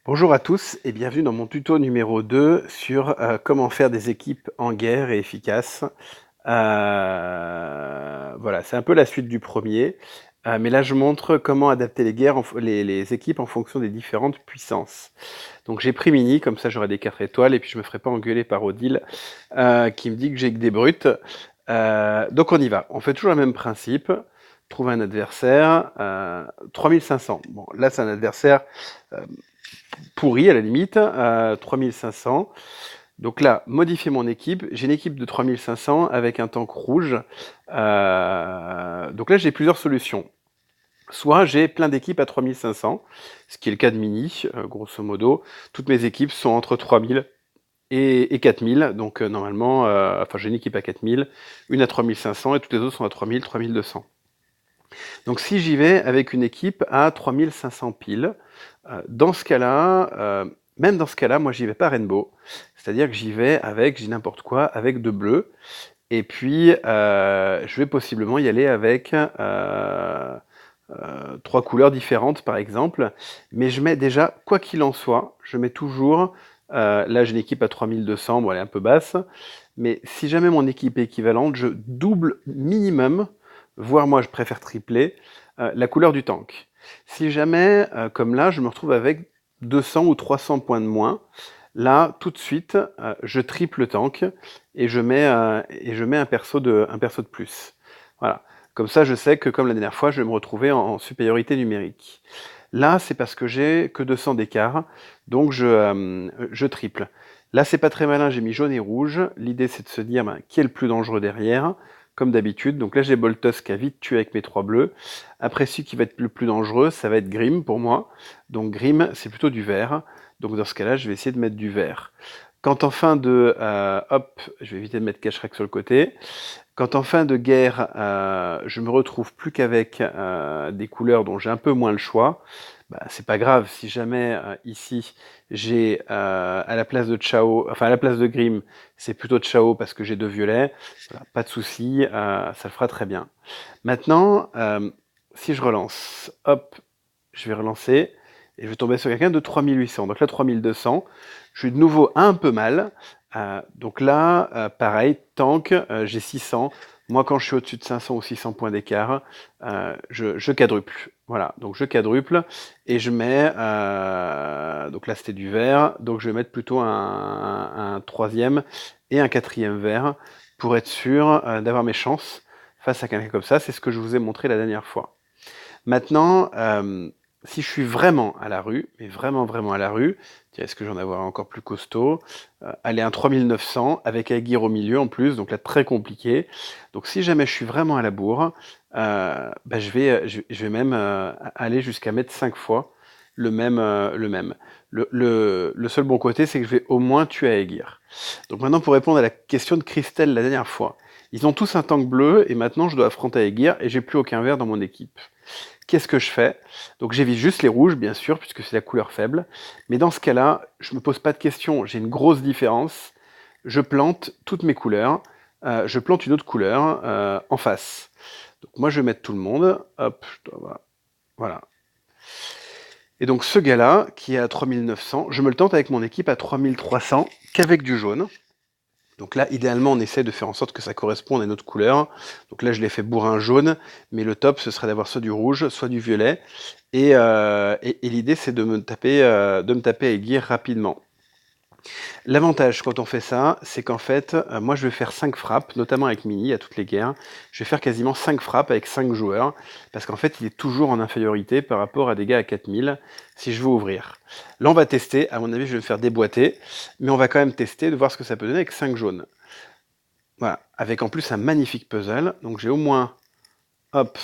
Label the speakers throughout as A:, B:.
A: Bonjour à tous et bienvenue dans mon tuto numéro 2 sur comment faire des équipes en guerre et efficaces. Voilà, c'est un peu la suite du premier, mais là je montre comment adapter les équipes en fonction des différentes puissances. Donc j'ai pris Mini, comme ça j'aurai des 4 étoiles et puis je me ferai pas engueuler par Odile qui me dit que j'ai que des brutes. Donc on y va, on fait toujours le même principe. Trouver un adversaire, 3500. Bon, là c'est un adversaire euh, pourri à la limite, 3500. Donc là, modifier mon équipe. J'ai une équipe de 3500 avec un tank rouge. Donc là, j'ai plusieurs solutions. Soit j'ai plein d'équipes à 3500, ce qui est le cas de Mini, grosso modo. Toutes mes équipes sont entre 3000 et 4000. Donc normalement, enfin j'ai une équipe à 4000, une à 3500 et toutes les autres sont à 3000, 3200. Donc si j'y vais avec une équipe à 3500 piles, dans ce cas-là, même dans ce cas-là, moi j'y vais pas rainbow. C'est-à-dire que j'y vais avec, j'ai n'importe quoi, avec de bleu. Et puis je vais possiblement y aller avec trois couleurs différentes par exemple. Mais je mets déjà, quoi qu'il en soit, je mets toujours, là j'ai une équipe à 3200, bon elle est un peu basse. Mais si jamais mon équipe est équivalente, je double minimum, voire moi je préfère tripler, la couleur du tank. Si jamais, comme là, je me retrouve avec 200 ou 300 points de moins, là, tout de suite, je triple le tank et je mets un perso de plus. Voilà. Comme ça, je sais que comme la dernière fois, je vais me retrouver en supériorité numérique. Là, c'est parce que j'ai que 200 d'écart, donc je triple. Là, c'est pas très malin, j'ai mis jaune et rouge. L'idée, c'est de se dire qui est le plus dangereux derrière, comme d'habitude. Donc là, j'ai Boltos qui a vite tué avec mes trois bleus. Après, celui qui va être le plus dangereux, ça va être Grim pour moi. Donc Grim, c'est plutôt du vert. Donc dans ce cas-là, je vais essayer de mettre du vert. Quand en fin de... hop, je vais éviter de mettre Cacherek sur le côté. Quand en fin de guerre, je me retrouve plus qu'avec des couleurs dont j'ai un peu moins le choix, bah, c'est pas grave. Si jamais ici j'ai à la place de Chao, enfin à la place de Grim, c'est plutôt Chao parce que j'ai deux violets, voilà, pas de souci, ça le fera très bien. Maintenant, si je relance, hop, je vais relancer et je vais tomber sur quelqu'un de 3800. Donc là, 3200, je suis de nouveau un peu mal. Donc là, pareil, tank, j'ai 600. Moi, quand je suis au-dessus de 500 ou 600 points d'écart, je quadruple. Voilà, donc je quadruple et je mets. Donc là, c'était du vert. Donc je vais mettre plutôt un troisième et un quatrième vert pour être sûr d'avoir mes chances face à quelqu'un comme ça. C'est ce que je vous ai montré la dernière fois. Maintenant, si je suis vraiment à la rue, mais vraiment, vraiment à la rue, tiens, est-ce que j'en avoir encore plus costaud? Allez, un 3900 avec Aguirre au milieu en plus, donc là très compliqué. Donc si jamais je suis vraiment à la bourre, bah, je vais même aller jusqu'à mettre 5 fois le même. Le seul bon côté, c'est que je vais au moins tuer Aguirre. Donc maintenant, pour répondre à la question de Christelle la dernière fois, ils ont tous un tank bleu et maintenant je dois affronter Aguirre et j'ai plus aucun vert dans mon équipe. Qu'est-ce que je fais? Donc j'évite juste les rouges, bien sûr, puisque c'est la couleur faible. Mais dans ce cas-là, je me pose pas de questions. J'ai une grosse différence. Je plante toutes mes couleurs. Je plante une autre couleur en face. Donc moi, je vais mettre tout le monde. Hop, voilà. Et donc ce gars-là, qui est à 3900, je me le tente avec mon équipe à 3300, qu'avec du jaune. Donc là, idéalement, on essaie de faire en sorte que ça corresponde à notre couleur. Donc là, je l'ai fait bourrin jaune, mais le top, ce serait d'avoir soit du rouge, soit du violet. Et l'idée, c'est de me taper Aiguirre rapidement. L'avantage quand on fait ça, c'est qu'en fait, moi, je vais faire 5 frappes, notamment avec Mini, à toutes les guerres. Je vais faire quasiment 5 frappes avec 5 joueurs, parce qu'en fait, il est toujours en infériorité par rapport à des gars à 4000, si je veux ouvrir. Là, on va tester. À mon avis, je vais me faire déboîter, mais on va quand même tester de voir ce que ça peut donner avec 5 jaunes. Voilà, avec en plus un magnifique puzzle. Donc j'ai au moins, hop,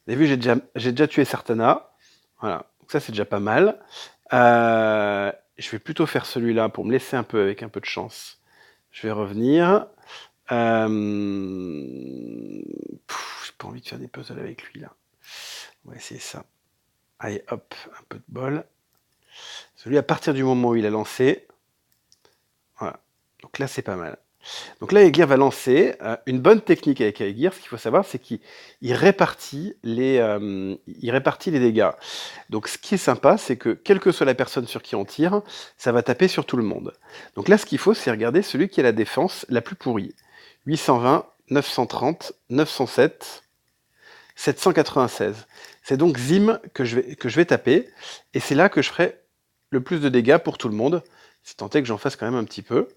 A: vous avez vu, j'ai déjà tué Sartana. Voilà, donc ça c'est déjà pas mal. Je vais plutôt faire celui-là pour me laisser un peu avec un peu de chance. Je vais revenir. Euh... J'ai pas envie de faire des puzzles avec lui là. On va essayer ça. Allez, hop, un peu de bol. Celui à partir du moment où il a lancé. Voilà. Donc là c'est pas mal. Donc là, Aegir va lancer. Une bonne technique avec Aegir, ce qu'il faut savoir, c'est qu'il il répartit les dégâts. Donc ce qui est sympa, c'est que quelle que soit la personne sur qui on tire, ça va taper sur tout le monde. Donc là, ce qu'il faut, c'est regarder celui qui a la défense la plus pourrie. 820, 930, 907, 796. C'est donc Zim que je vais taper, et c'est là que je ferai le plus de dégâts pour tout le monde, si tant est que j'en fasse quand même un petit peu.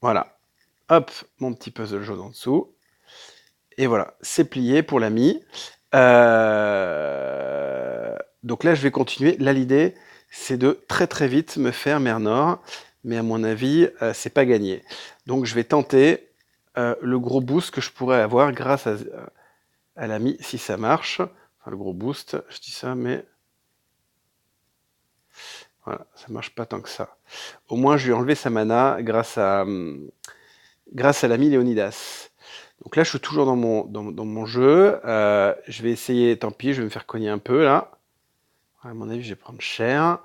A: Voilà. Hop, mon petit puzzle jaune en dessous. Et voilà, c'est plié pour l'ami. Donc là, je vais continuer. Là, l'idée, c'est de très très vite me faire mer Nord. Mais à mon avis, c'est pas gagné. Donc je vais tenter le gros boost que je pourrais avoir grâce à l'ami, si ça marche. Enfin, le gros boost, je dis ça, mais... Voilà, ça marche pas tant que ça. Au moins, je lui ai enlevé sa mana grâce à l'ami Léonidas. Donc là, je suis toujours dans mon jeu. Je vais essayer, tant pis, je vais me faire cogner un peu, là. À mon avis, je vais prendre cher.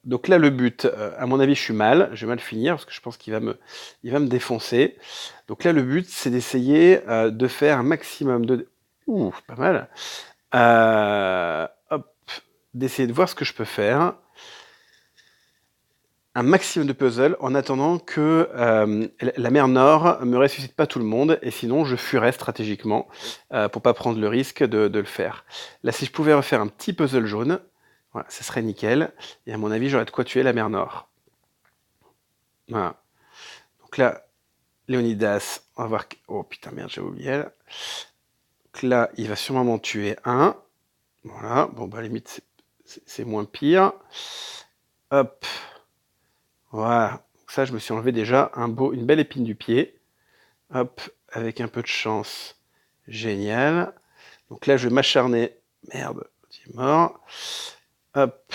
A: Donc là, le but, à mon avis, je suis mal. Je vais mal finir, parce que je pense qu'il va me défoncer. Donc là, le but, c'est d'essayer de faire un maximum de... Ouh, pas mal. Hop, d'essayer de voir ce que je peux faire. Un maximum de puzzles en attendant que la mer Nord me ressuscite pas tout le monde, et sinon je fuirais stratégiquement pour pas prendre le risque de le faire. Là, si je pouvais refaire un petit puzzle jaune, voilà, ça serait nickel, et à mon avis, j'aurais de quoi tuer la mer Nord. Voilà. Donc là, Léonidas, on va voir... Oh putain, merde, j'ai oublié. Donc là, il va sûrement m'en tuer un. Voilà, bon, bah, à la limite, c'est moins pire. Hop. Voilà, donc ça, je me suis enlevé déjà une belle épine du pied. Hop, avec un peu de chance. Génial. Donc là, je vais m'acharner. Merde, il est mort. Hop.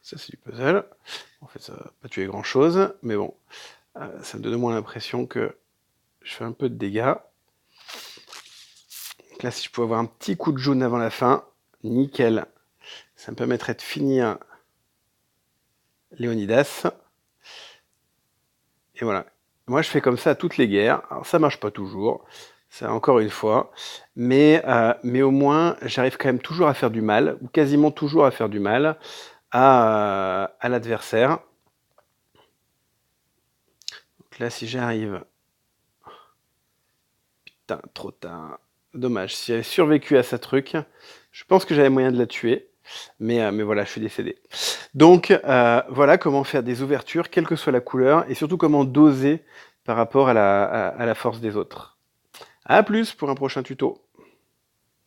A: Ça, c'est du puzzle. En fait, ça va pas tuer grand-chose, mais bon, ça me donne au moins l'impression que je fais un peu de dégâts. Donc là, si je pouvais avoir un petit coup de jaune avant la fin, nickel. Ça me permettrait de finir Léonidas. Et voilà. Moi, je fais comme ça à toutes les guerres. Alors, ça marche pas toujours, ça encore une fois, mais au moins, j'arrive quand même toujours à faire du mal, ou quasiment toujours à faire du mal à l'adversaire. Donc là, si j'arrive... Putain, trop tard. Dommage, si j'avais survécu à ce truc, je pense que j'avais moyen de la tuer. Mais voilà, je suis décédé. Donc voilà comment faire des ouvertures, quelle que soit la couleur, et surtout comment doser par rapport à la force des autres. A plus pour un prochain tuto.